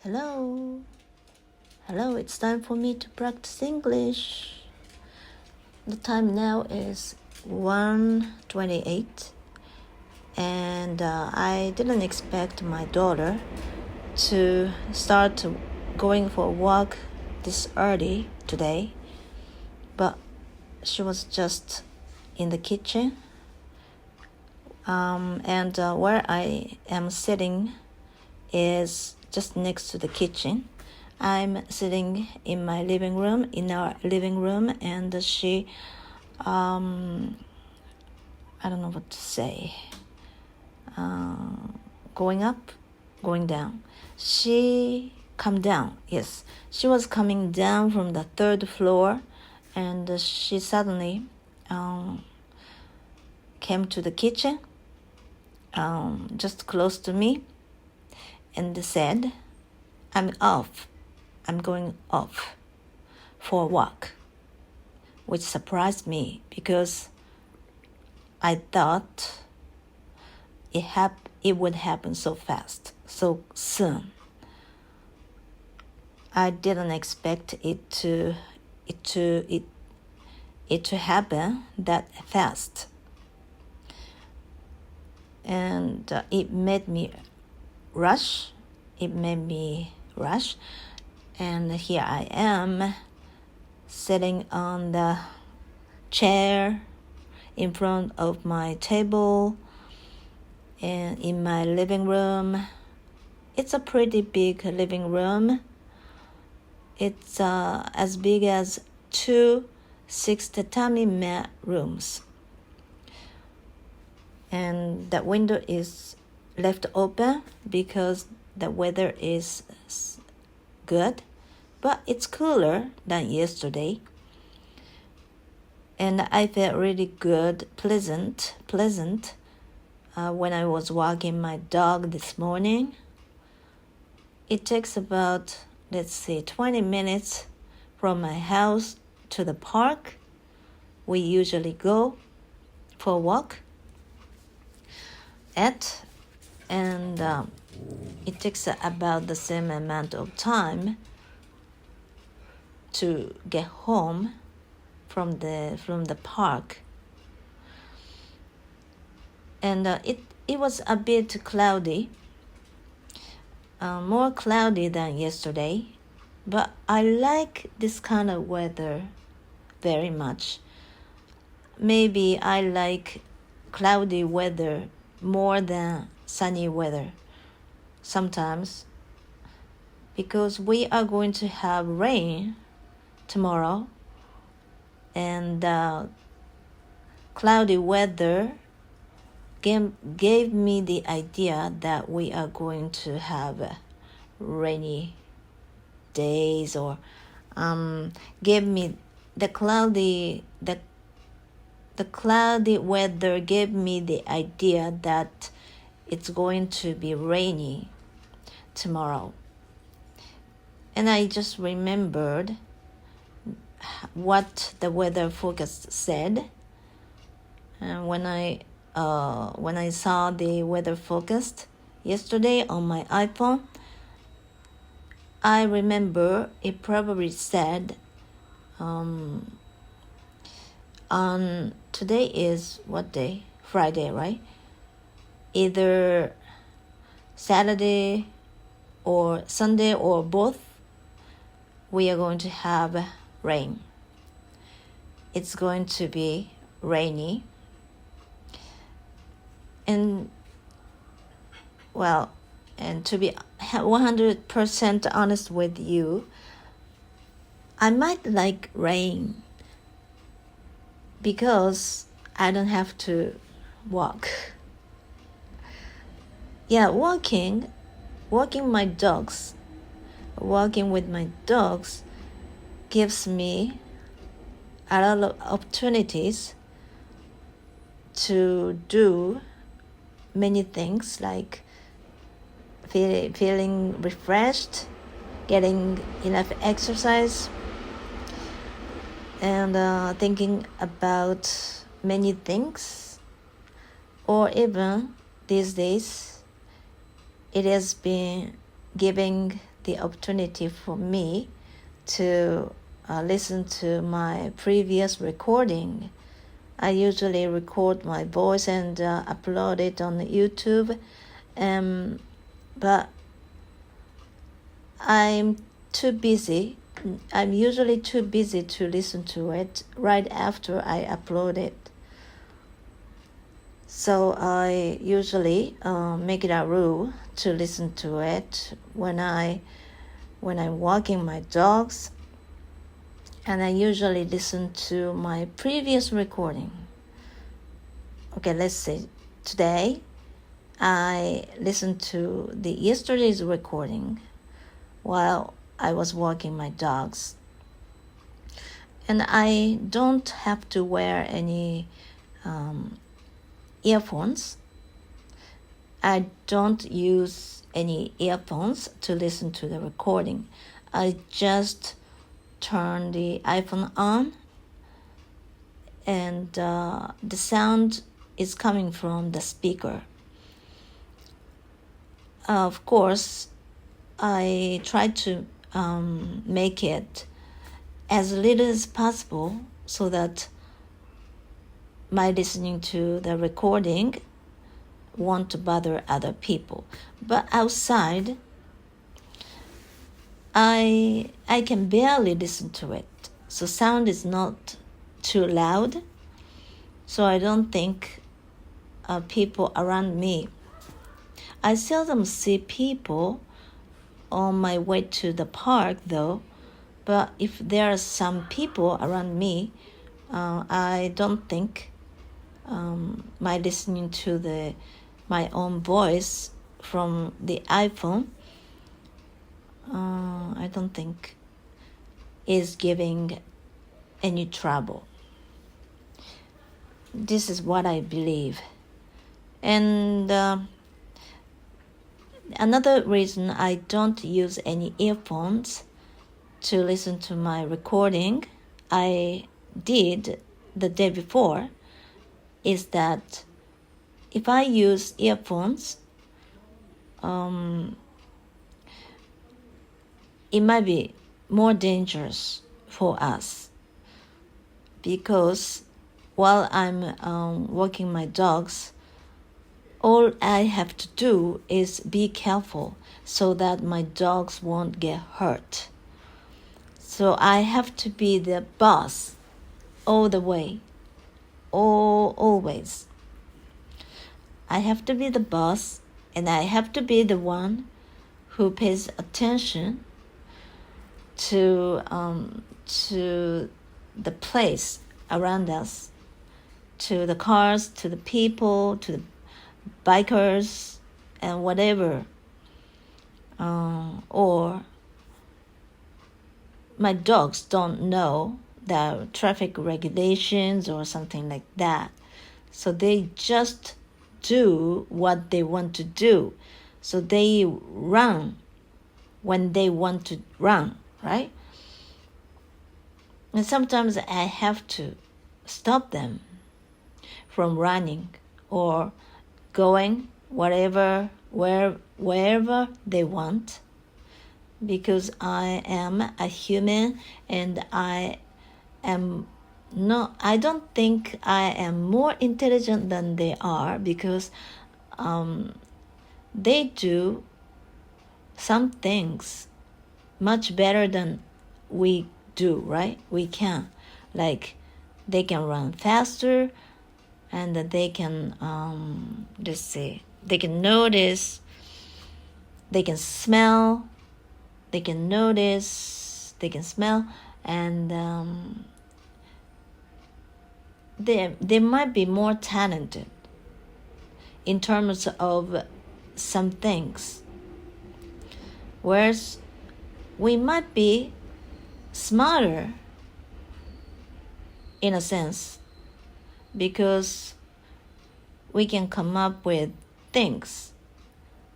Hello. Hello, it's time for me to practice English. The time now is 1:28 and I didn't expect my daughter to start going for a walk this early today, but she was just in the kitchen and where I am sitting is just next to the kitchen. I'm sitting in our living room, and she, I don't know what to say, going up, going down. She was coming down from the third floor, and she suddenly came to the kitchen, just close to me, and said, I'm going off for a walk, which surprised me because I thought it would happen so fast, so soon. I didn't expect it to happen that fast, and it made me rush, and here I am sitting on the chair in front of my table and in my living room. It's a pretty big living room. It's as big as 2 6-tatami mat rooms, and the window is left open because the weather is good, but it's cooler than yesterday, and I felt really good, pleasant when I was walking my dog this morning. It takes about 20 minutes from my house to the park. We usually go for a walk and it takes about the same amount of time to get home from the park. And it was a bit cloudy, more cloudy than yesterday, but I like this kind of weather very much. Maybe I like cloudy weather more than sunny weather sometimes, because we are going to have rain tomorrow, and cloudy weather gave me the idea that we are going to have rainy days, or gave me the cloudy weather gave me the idea that it's going to be rainy tomorrow. And I just remembered what the weather forecast said. And when I saw the weather forecast yesterday on my iPhone, I remember it probably said on today is what day? Friday, right? Either Saturday or Sunday or both, we are going to have rain. It's going to be rainy. And to be 100% honest with you, I might like rain because I don't have to walk. Yeah, walking with my dogs gives me a lot of opportunities to do many things, like feeling refreshed, getting enough exercise, and thinking about many things. Or even these days, it has been giving the opportunity for me to listen to my previous recording. I usually record my voice and upload it on YouTube, but I'm usually too busy to listen to it right after I upload it. So I usually make it a rule to listen to it when I'm walking my dogs, and I usually listen to my previous recording. Okay, let's say today I listened to yesterday's recording while I was walking my dogs. And I don't have to wear any earphones. I don't use any earphones to listen to the recording. I just turn the iPhone on, and the sound is coming from the speaker. Of course, I try to make it as little as possible so that my listening to the recording won't bother other people. But outside, I can barely listen to it. So sound is not too loud. So I don't think people around me. I seldom see people on my way to the park though. But if there are some people around me, I don't think my listening to my own voice from the iPhone, I don't think is giving any trouble. This is what I believe. And another reason I don't use any earphones to listen to my recording, I did the day before, is that if I use earphones, it might be more dangerous for us, because while I'm walking my dogs, all I have to do is be careful so that my dogs won't get hurt. So I have to be the boss all the way, always. I have to be the boss, and I have to be the one who pays attention to the place around us, to the cars, to the people, to the bikers, and whatever. Or my dogs don't know the traffic regulations or something like that. So they just do what they want to do. So they run when they want to run, right? And sometimes I have to stop them from running or going wherever they want, because I am a human and I don't think I am more intelligent than they are, because they do some things much better than we do, right? We can. Like, they can run faster, and they can, they can notice, they can smell, they can notice, they can smell, and they might be more talented in terms of some things, whereas we might be smarter in a sense, because we can come up with things,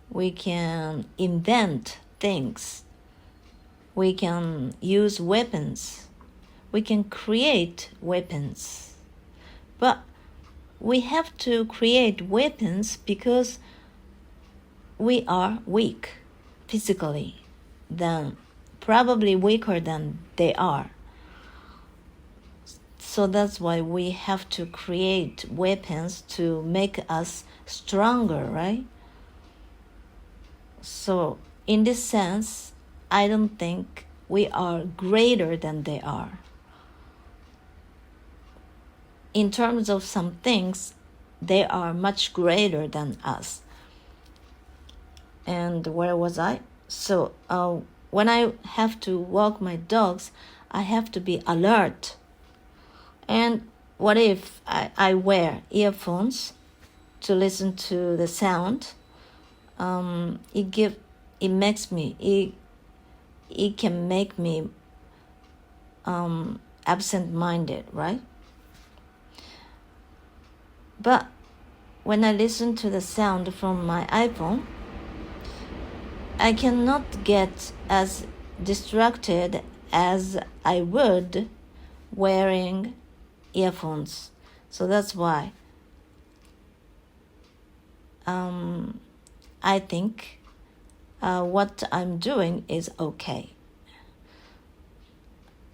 we can invent things, we can use weapons, we can create weapons. But we have to create weapons because we are weak physically. probably weaker than they are. So that's why we have to create weapons to make us stronger, right? So in this sense, I don't think we are greater than they are. In terms of some things, they are much greater than us. And where was I? So when I have to walk my dogs, I have to be alert. And what if I wear earphones to listen to the sound? It can make me absent-minded, right? But when I listen to the sound from my iPhone, I cannot get as distracted as I would wearing earphones. So that's why I think what I'm doing is okay.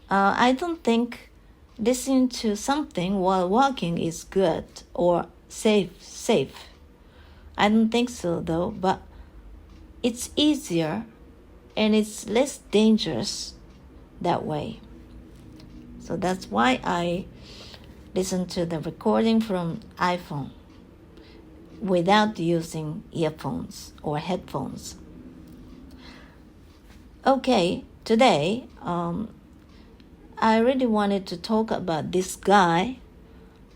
I don't think listening to something while walking is good or safe. I don't think so though, but it's easier and it's less dangerous that way. So that's why I listen to the recording from iPhone without using earphones or headphones. Okay, today I really wanted to talk about this guy.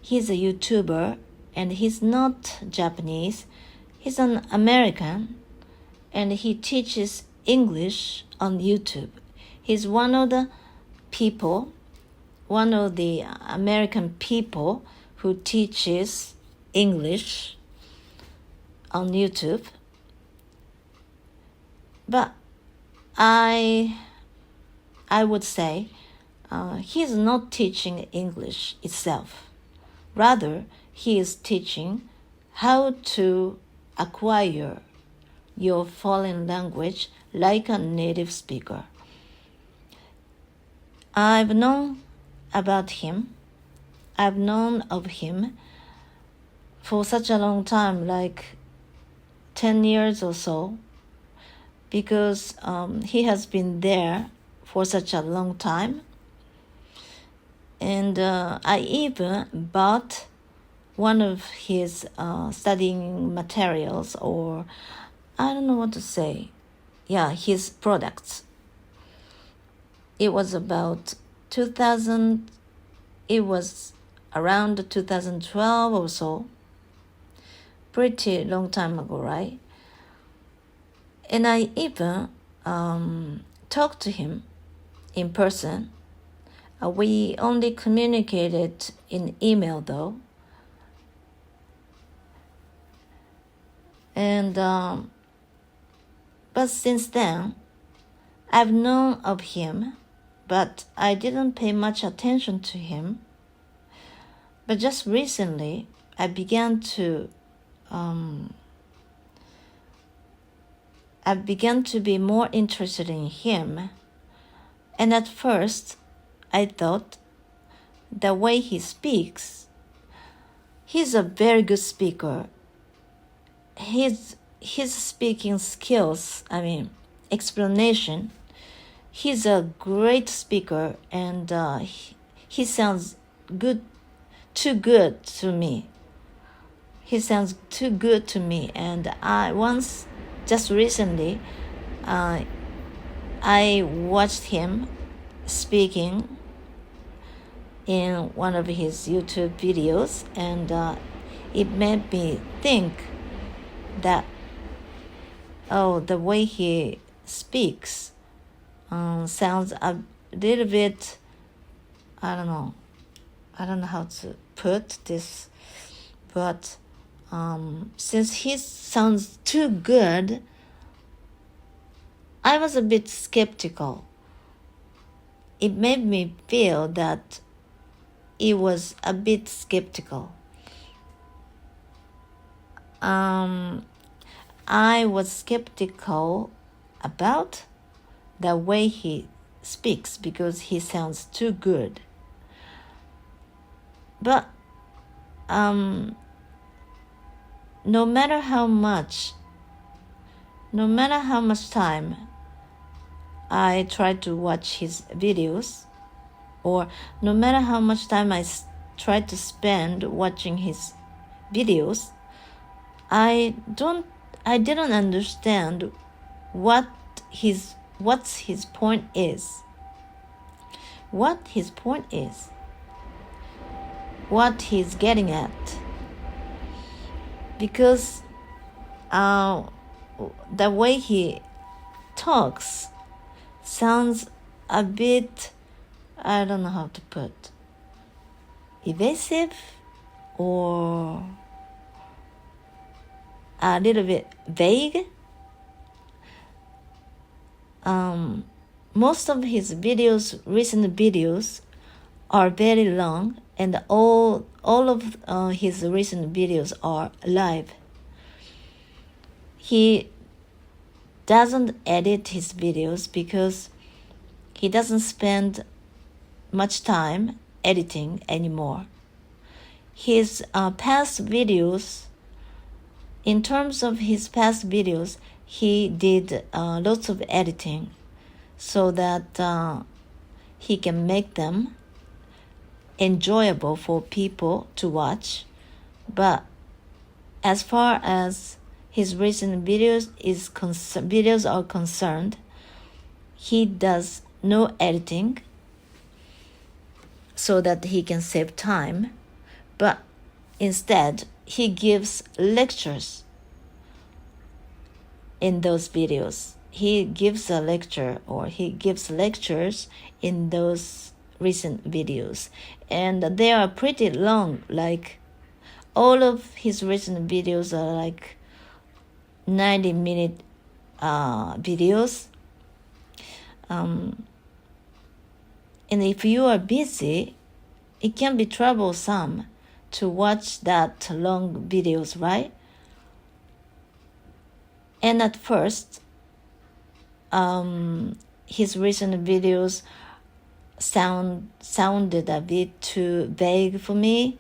He's a YouTuber and he's not Japanese. He's an American and he teaches English on YouTube. He's one of the American people who teaches English on YouTube. But I would say he's not teaching English itself. Rather, he is teaching how to acquire your foreign language like a native speaker. I've known of him for such a long time, like 10 years or so, because he has been there for such a long time. And I even bought one of his studying materials, or I don't know what to say. Yeah, his products. It was about 2000, it was around 2012 or so. Pretty long time ago, right? And I even talked to him in person. We only communicated in email though. And but since then, I've known of him, but I didn't pay much attention to him. But just recently, I began to be more interested in him. And at first, I thought the way he speaks, he's a very good speaker. His speaking skills, explanation, he's a great speaker, and he sounds too good to me. He sounds too good to me, and just recently, I watched him speaking in one of his YouTube videos, and it made me think that, the way he speaks sounds a little bit, I don't know how to put this, but since he sounds too good, I was a bit skeptical. It made me feel that it was a bit skeptical. I was skeptical about the way he speaks because he sounds too good. But no matter how much time I try to watch his videos, or no matter how much time I try to spend watching his videos, I didn't understand what's his point is. What his point is. What he's getting at. Because the way he talks sounds a bit, I don't know how to put, evasive or a little bit vague. Most of his videos, recent videos, are very long, and all of his recent videos are live. He doesn't edit his videos because he doesn't spend much time editing anymore. His past videos, in terms of his past videos, he did lots of editing so that he can make them enjoyable for people to watch. But as far as his recent videos are concerned, he does no editing so that he can save time, but instead he gives lectures in those videos. He gives a lecture, or he gives lectures in those recent videos, and they are pretty long. Like, all of his recent videos are like 90-minute videos. And if you are busy, it can be troublesome to watch that long videos, right? And at first, his recent videos sounded a bit too vague for me,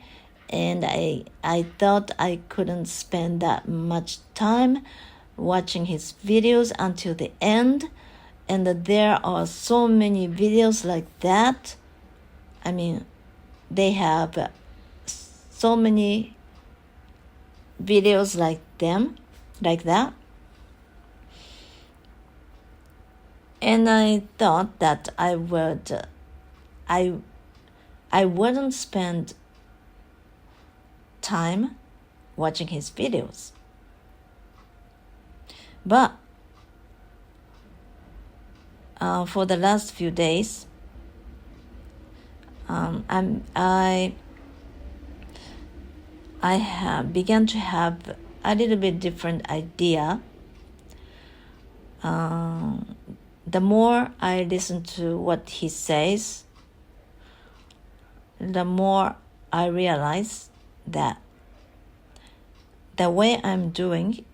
and I thought I couldn't spend that much time watching his videos until the end. And there are so many videos like that. I mean, they have so many videos like that. And I thought that I wouldn't spend time watching his videos. But for the last few days, I have begun to have a little bit different idea. The more I listen to what he says, the more I realize that the way I'm doing,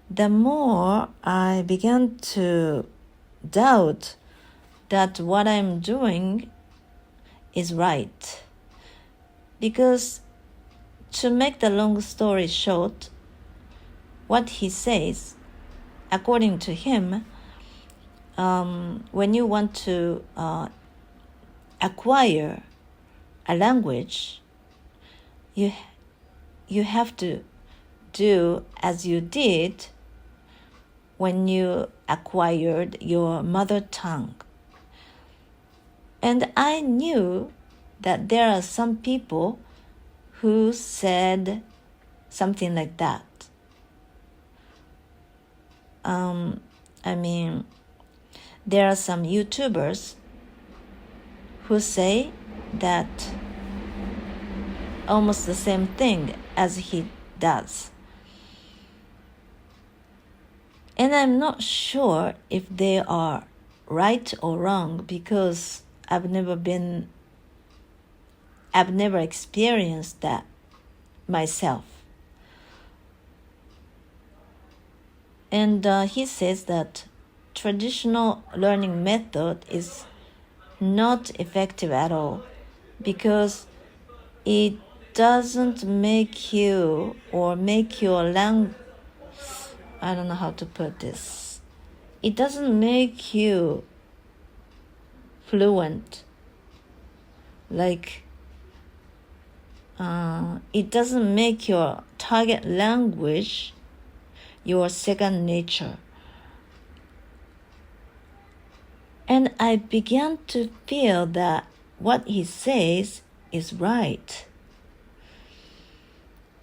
the more I began to doubt that what I'm doing is right. Because, to make the long story short, what he says, according to him, when you want to acquire a language, you have to do as you did when you acquired your mother tongue. And I knew that there are some people who said something like that. There are some YouTubers who say that almost the same thing as he does. And I'm not sure if they are right or wrong, because I've never experienced that myself. And he says that traditional learning method is not effective at all because it doesn't make you or make your language, I don't know how to put this. It doesn't make you fluent. Like, it doesn't make your target language your second nature. And I began to feel that what he says is right.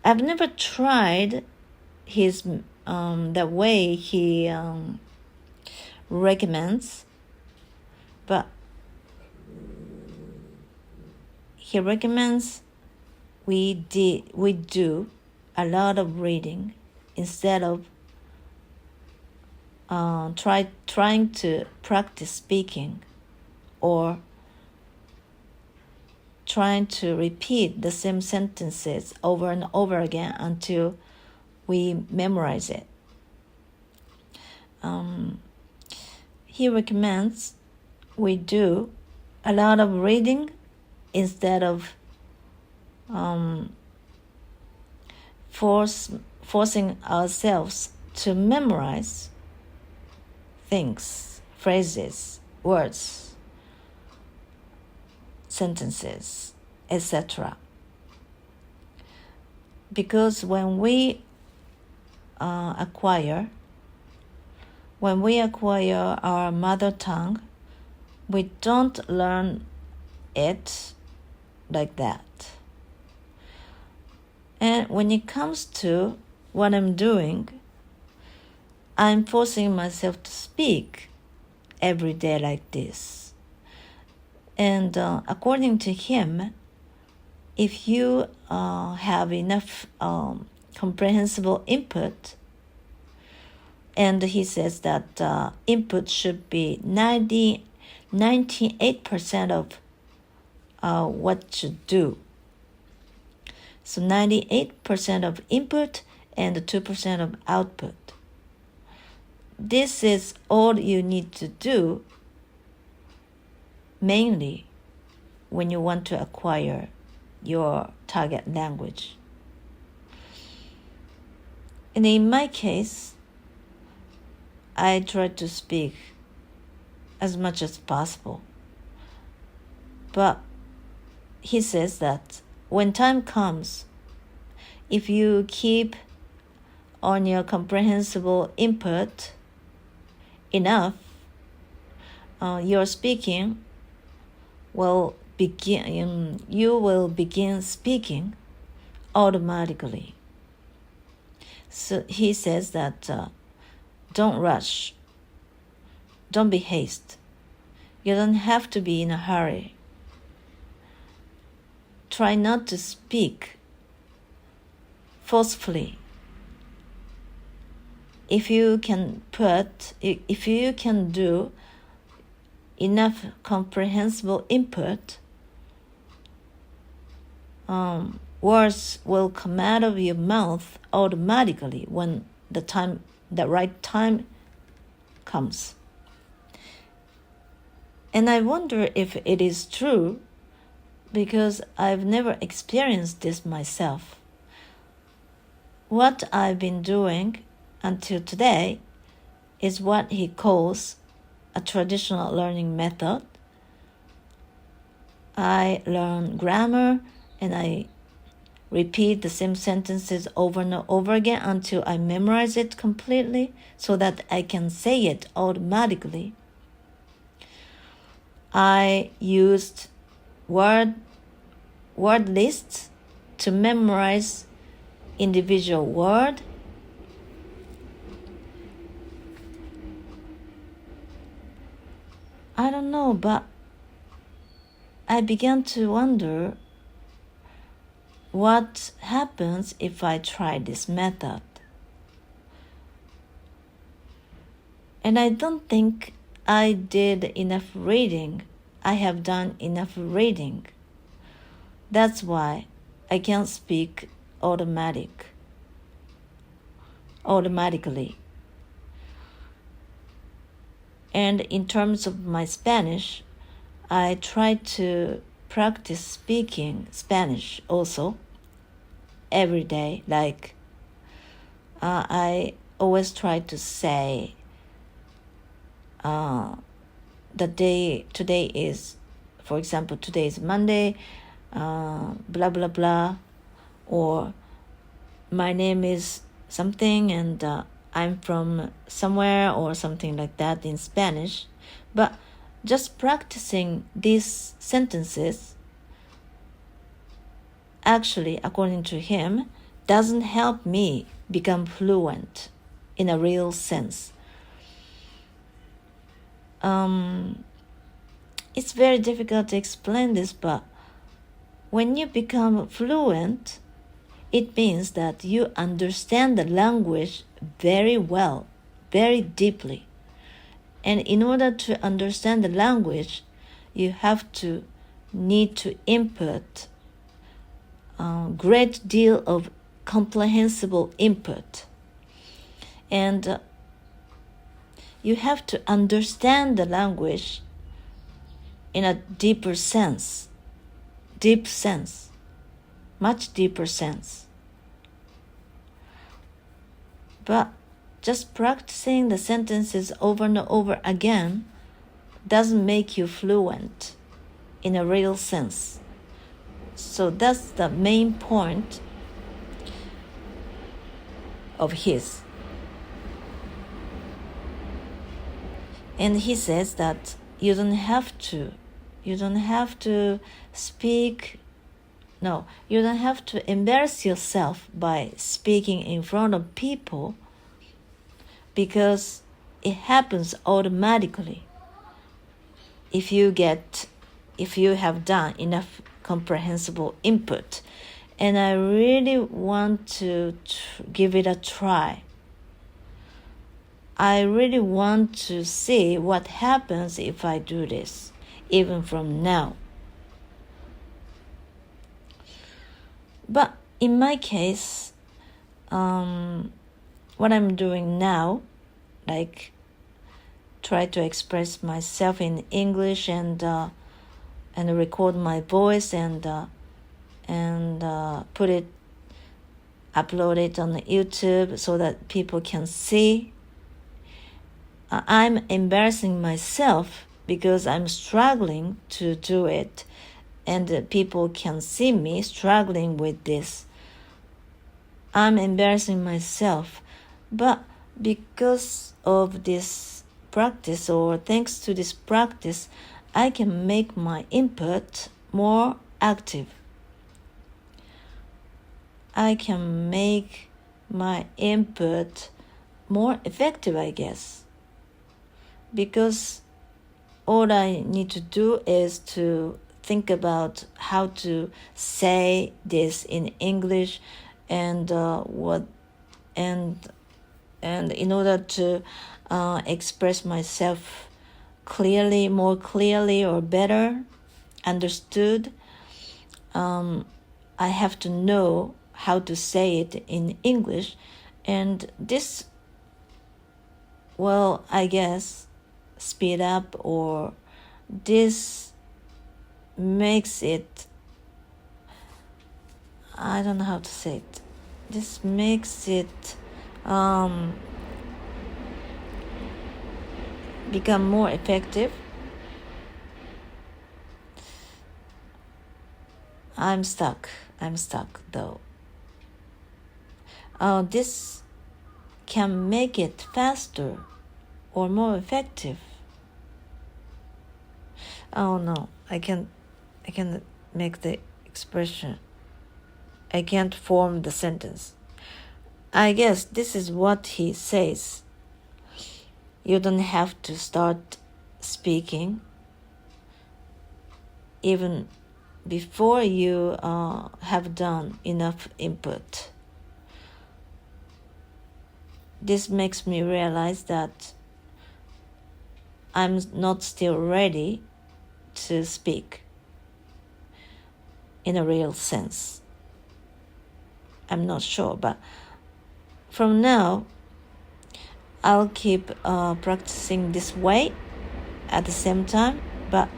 I've never tried his the way he recommends, but he recommends we do a lot of reading instead of trying to practice speaking or trying to repeat the same sentences over and over again until we memorize it. He recommends we do a lot of reading instead of forcing ourselves to memorize things, phrases, words, sentences, etc. Because when we acquire our mother tongue, we don't learn it like that. And when it comes to what I'm doing, I'm forcing myself to speak every day like this. And according to him, if you have enough comprehensible input, and he says that input should be 98% of what you do. So 98% of input and 2% of output. This is all you need to do mainly when you want to acquire your target language. And in my case, I try to speak as much as possible. But he says that when time comes, if you keep on your comprehensible input enough, your speaking will begin. You will begin speaking automatically. So he says that don't rush, don't be hasty. You don't have to be in a hurry. Try not to speak forcefully. If you can do enough comprehensible input, words will come out of your mouth automatically when the right time comes. And I wonder if it is true because I've never experienced this myself. What I've been doing until today is what he calls a traditional learning method. I learn grammar and I repeat the same sentences over and over again until I memorize it completely so that I can say it automatically. I used word lists to memorize individual word. I don't know, but I began to wonder what happens if I try this method. And I don't think I did enough reading. I have done enough reading. That's why I can't speak automatically. And in terms of my Spanish, I try to practice speaking Spanish also every day. Like I always try to say today is, for example, today is Monday, blah blah blah, or my name is something and I'm from somewhere or something like that in Spanish. But just practicing these sentences, actually, according to him, doesn't help me become fluent in a real sense. It's very difficult to explain this, but when you become fluent, it means that you understand the language very well, very deeply. And in order to understand the language, you need to input a great deal of comprehensible input. And you have to understand the language in a deeper sense, much deeper sense. But just practicing the sentences over and over again doesn't make you fluent in a real sense. So that's the main point of his. And he says that you don't have to embarrass yourself by speaking in front of people, because it happens automatically if you have done enough comprehensible input. And I really want to give it a try. I really want to see what happens if I do this, even from now. But in my case, what I'm doing now, like try to express myself in English and record my voice and upload it on YouTube so that people can see. I'm embarrassing myself because I'm struggling to do it, and people can see me struggling with this. I'm embarrassing myself, but because of this practice, or thanks to this practice, I can make my input more active. I can make my input more effective, I guess. Because all I need to do is to think about how to say this in English, and in order to express myself more clearly or better understood, I have to know how to say it in English, and this will, I guess, speed up, or this makes it, I don't know how to say it, this makes it become more effective. I'm stuck though. This can make it faster or more effective. Oh no, I can't make the expression. I can't form the sentence. I guess this is what he says. You don't have to start speaking even before you have done enough input. This makes me realize that I'm not still ready to speak in a real sense. I'm not sure, but from now, I'll keep practicing this way at the same time, but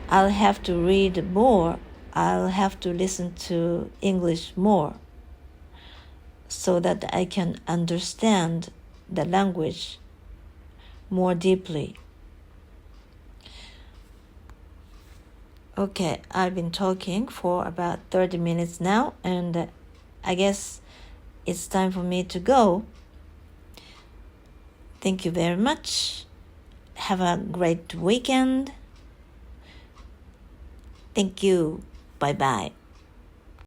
I'll have to read more. I'll have to listen to English more so that I can understand the language more deeply. Okay, I've been talking for about 30 minutes now, and I guess it's time for me to go. Thank you very much. Have a great weekend. Thank you. Bye bye.